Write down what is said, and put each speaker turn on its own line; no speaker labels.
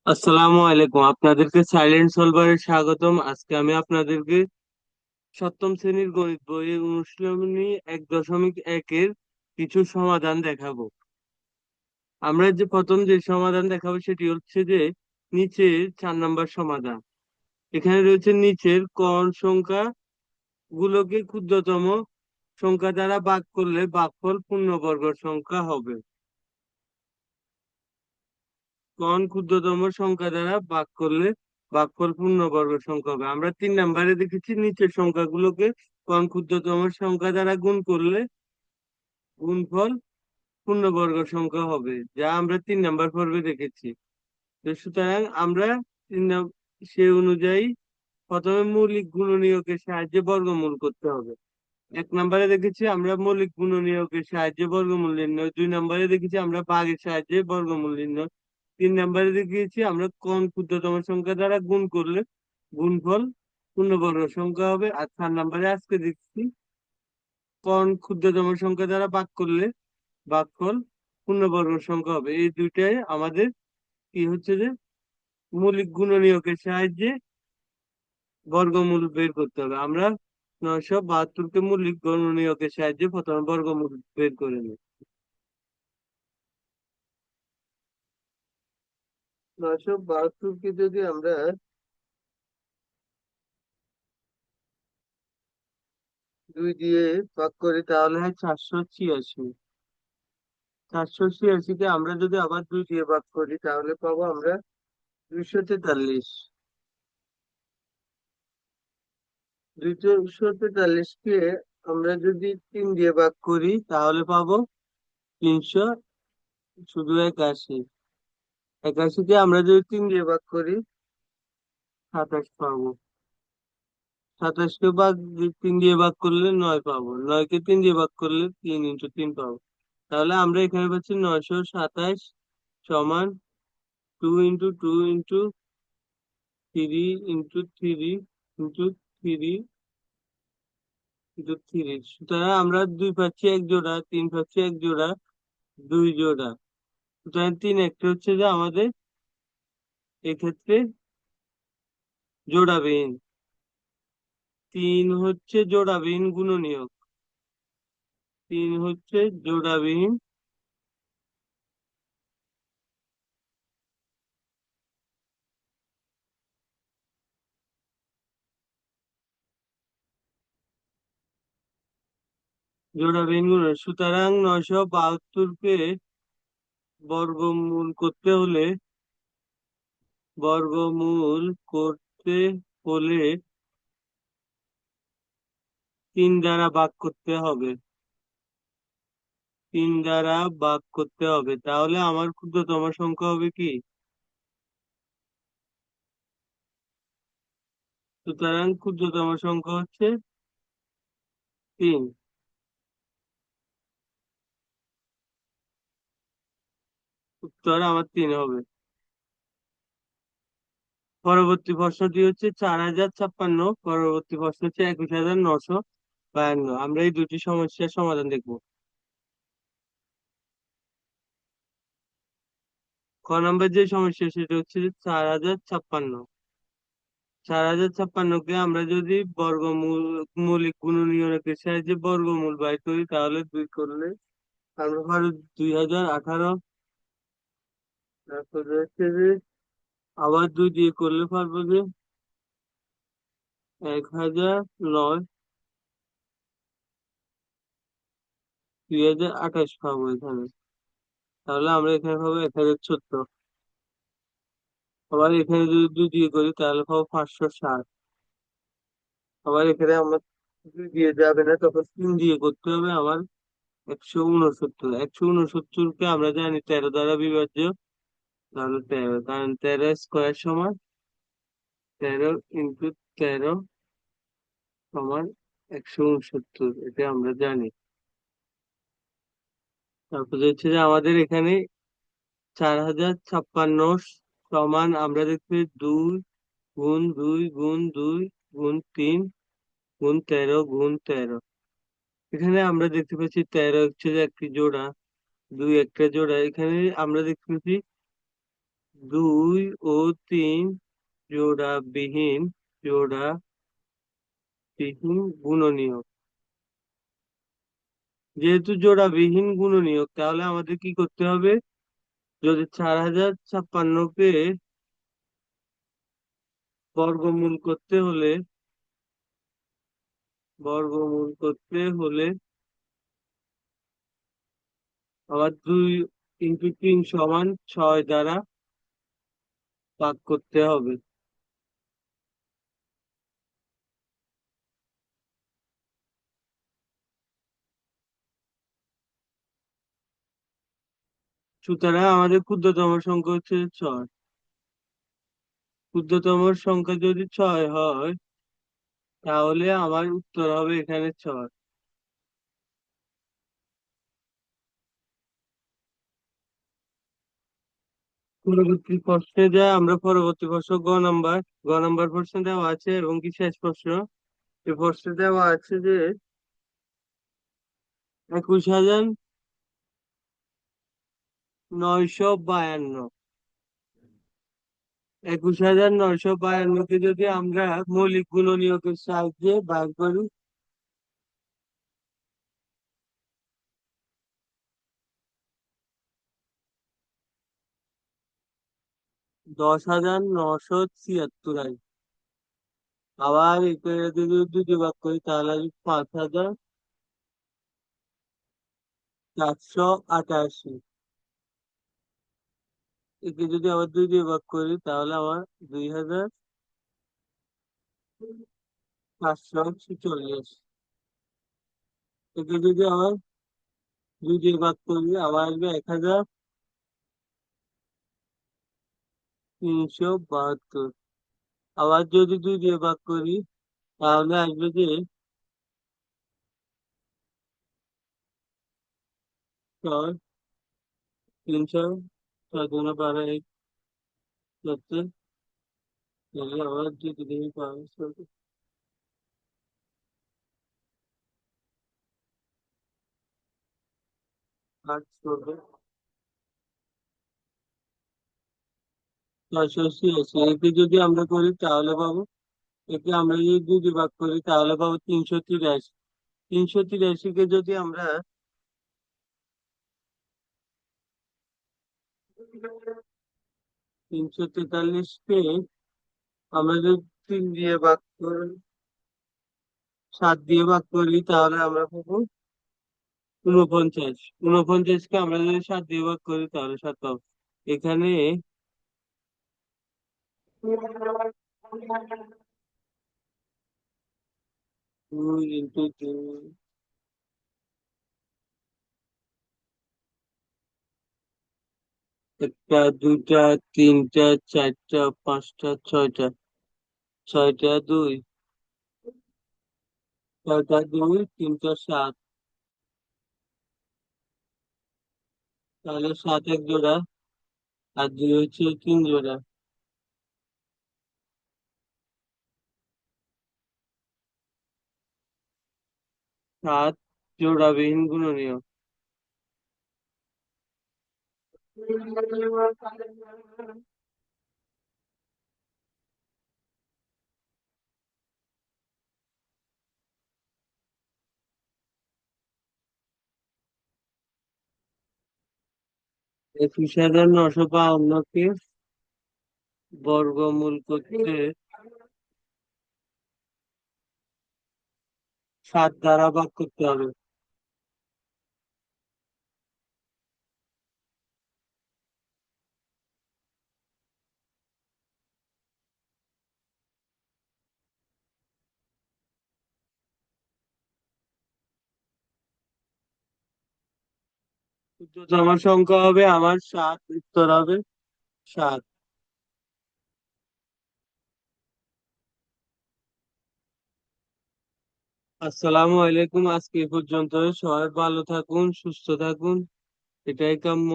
আসসালামু আলাইকুম, আপনাদেরকে সাইলেন্ট সলভারে স্বাগতম। আজকে আমি আপনাদেরকে সপ্তম শ্রেণীর গণিত বইয়ের অনুশীলনী 1.1-এর কিছু সমাধান দেখাবো। আমরা যে প্রথম যে সমাধান দেখাবো সেটি হচ্ছে যে নিচের 4 নম্বর সমাধান। এখানে রয়েছে নিচের কোন সংখ্যা গুলোকে ক্ষুদ্রতম সংখ্যা দ্বারা ভাগ করলে ভাগফল পূর্ণবর্গ সংখ্যা হবে। কোন ক্ষুদ্রতম সংখ্যা দ্বারা ভাগ করলে ভাগফল পূর্ণবর্গ সংখ্যা হবে। আমরা 3 নম্বরে দেখেছি নিচের সংখ্যাগুলোকে কোন ক্ষুদ্রতম সংখ্যা দ্বারা গুণ করলে গুণফল পূর্ণবর্গ সংখ্যা হবে, যা আমরা 3 নম্বর পর্বে দেখেছি। তো সুতরাং আমরা সে অনুযায়ী প্রথমে মৌলিক গুণনীয়কের সাহায্যে বর্গমূল করতে হবে। 1 নম্বরে দেখেছি আমরা মৌলিক গুণনীয়কের সাহায্যে বর্গমূল নির্ণয়, 2 নম্বরে দেখেছি আমরা ভাগের সাহায্যে বর্গমূল নির্ণয়, 3 নম্বরে দেখিয়েছি আমরা কোন ক্ষুদ্রতম সংখ্যা দ্বারা গুণ করলে গুণফল পূর্ণবর্গ সংখ্যা হবে। আর 4 নম্বরে আজকে দেখছি কোন ক্ষুদ্রতম সংখ্যা দ্বারা ভাগ করলে ভাগফল পূর্ণবর্গ সংখ্যা হবে। এই দুইটাই আমাদের কি হচ্ছে যে মৌলিক গুণনীয়কের সাহায্যে বর্গমূল বের করতে হবে। আমরা 972-কে মৌলিক গুণনীয়কের সাহায্যে প্রথমে বর্গমূল বের করে নিই। 972-কে যদি আমরা 2 দিয়ে ভাগ করি তাহলে হয় 486। 486-কে আমরা যদি আবার 2 দিয়ে ভাগ করি তাহলে পাবো আমরা 243। 243-কে আমরা যদি 3 দিয়ে ভাগ করি তাহলে পাবো 300, শুধু 81। 81-কে আমরা যদি 3 দিয়ে ভাগ করি 27 পাবো। 27-কে 3 দিয়ে ভাগ করলে 9 পাবো। 9-কে 3 দিয়ে ভাগ করলে 3 × 3 পাবো। তাহলে আমরা এখানে পাচ্ছি 927 সমান 2 × 2 × 3 × 3 × 3। সুতরাং আমরা 2 পাচ্ছি এক জোড়া, 3 পাচ্ছি এক জোড়া, 2 জোড়া। সুতরাং 3 একটা হচ্ছে যে আমাদের এক্ষেত্রে জোড়াবিহীন। 3 হচ্ছে জোড়াবিহীন গুণনীয়ক। 3 হচ্ছে জোড়াবিহীন জোড়াবিহীন গুণনীয়ক। সুতরাং 972-কে বর্গমূল করতে হলে বর্গমূল করতে হলে 3 দ্বারা ভাগ করতে হবে। 3 দ্বারা ভাগ করতে হবে, তাহলে আমার ক্ষুদ্রতম সংখ্যা হবে কি? সুতরাং ক্ষুদ্রতম সংখ্যা হচ্ছে 3। উত্তর আমার 3 হবে। পরবর্তী প্রশ্নটি হচ্ছে 4056। পরবর্তী প্রশ্ন হচ্ছে 21952। আমরা এই দুটি সমস্যার সমাধান দেখব। ক নম্বর যে সমস্যা সেটা হচ্ছে 4056। 4056-কে আমরা যদি বর্গমূল মৌলিক গুণনীয়কের সাহায্যে বর্গমূল বাই করি তাহলে 2 করলে আমরা পারো 2018। তারপরে হচ্ছে যে আবার 2 দিয়ে করলে পারবো যে 1009। 2028 পাবো এখানে। তাহলে আমরা এখানে পাবো 1014। আবার এখানে যদি 2 দিয়ে করি তাহলে পাবো 560। আবার এখানে আমার 2 দিয়ে যাবে না, তখন 3 দিয়ে করতে হবে আমার 169। 169-কে আমরা জানি 13 দ্বারা বিভাজ্য। তাহলে 13, কারণ 13 স্কোয়ার সমান 13 × 13 সমান 169, এটা আমরা জানি। তারপরে হচ্ছে যে আমাদের এখানে 4056 সমান আমরা দেখছি 2 × 2 × 2 × 3 × 13 এখানে আমরা দেখতে পাচ্ছি 13 হচ্ছে যে একটি জোড়া, 2 একটা জোড়া। এখানে আমরা দেখতে পাচ্ছি দুই ও তিন জোড়াবিহীন জোড়াবিহীন গুণনীয়ক। যেহেতু জোড়াবিহীন গুণনীয়ক, তাহলে আমাদের কি করতে হবে? যদি 4056কে বর্গমূল করতে হলে বর্গমূল করতে হলে আবার 2 × 3 = 6 দ্বারা ভাগ করতে হবে। সুতরাং আমাদের ক্ষুদ্রতম সংখ্যা হচ্ছে 6। ক্ষুদ্রতম সংখ্যা যদি 6 হয়, তাহলে আমার উত্তর হবে এখানে 6। পরবর্তী প্রশ্নে যা আমরা পরবর্তী প্রশ্ন গ নাম্বার প্রশ্ন দেওয়া আছে এবং কি শেষ প্রশ্ন। এই প্রশ্নে দেওয়া আছে যে 21,952, 21,952 কে যদি আমরা মৌলিক গুণনীয়কের সাহায্যে ভাগ করি, 10,976 আসবে। আবার একে যদি দুটি ভাগ করি তাহলে আসবে 5,488। একে যদি আবার 2 দিয়ে ভাগ করি তাহলে আমার 2,746। একে যদি আবার 2 দিয়ে ভাগ করি আবার আসবে 1,372। আবার যদি 2 দিয়ে ভাগ করি তাহলে আসবে যে 6, 300, 6 × 2 = 12, 1 তাহলে আবার 2 দিয়ে 8 করবে 986। একে যদি আমরা করি তাহলে পাবো, একে আমরা যদি 2 দিয়ে ভাগ করি তাহলে পাবো 383। 383 কে যদি আমরা 343 কে আমরা যদি 7 দিয়ে ভাগ করি তাহলে আমরা পাবো 49। 49কে আমরা যদি 7 দিয়ে ভাগ করি তাহলে 7 পাবো। এখানে 2 × 2, একটা, দুইটা, তিনটা, চারটা, পাঁচটা, ছয়টা, 6টা 2, 6টা 2, 3টা 7, তাহলে 7 এক জোড়া আর 2 হচ্ছে 3 জোড়া। 7 জোড়াবিহীন গুণনীয়ক। +21,952কে বর্গমূল করতে 7 দ্বারা ভাগ করতে হবে। ক্ষুদ্রতম সংখ্যা হবে আমার 7, উত্তর হবে 7। আসসালামু আলাইকুম, আজকে এই পর্যন্ত। সবাই ভালো থাকুন, সুস্থ থাকুন, এটাই কাম্য।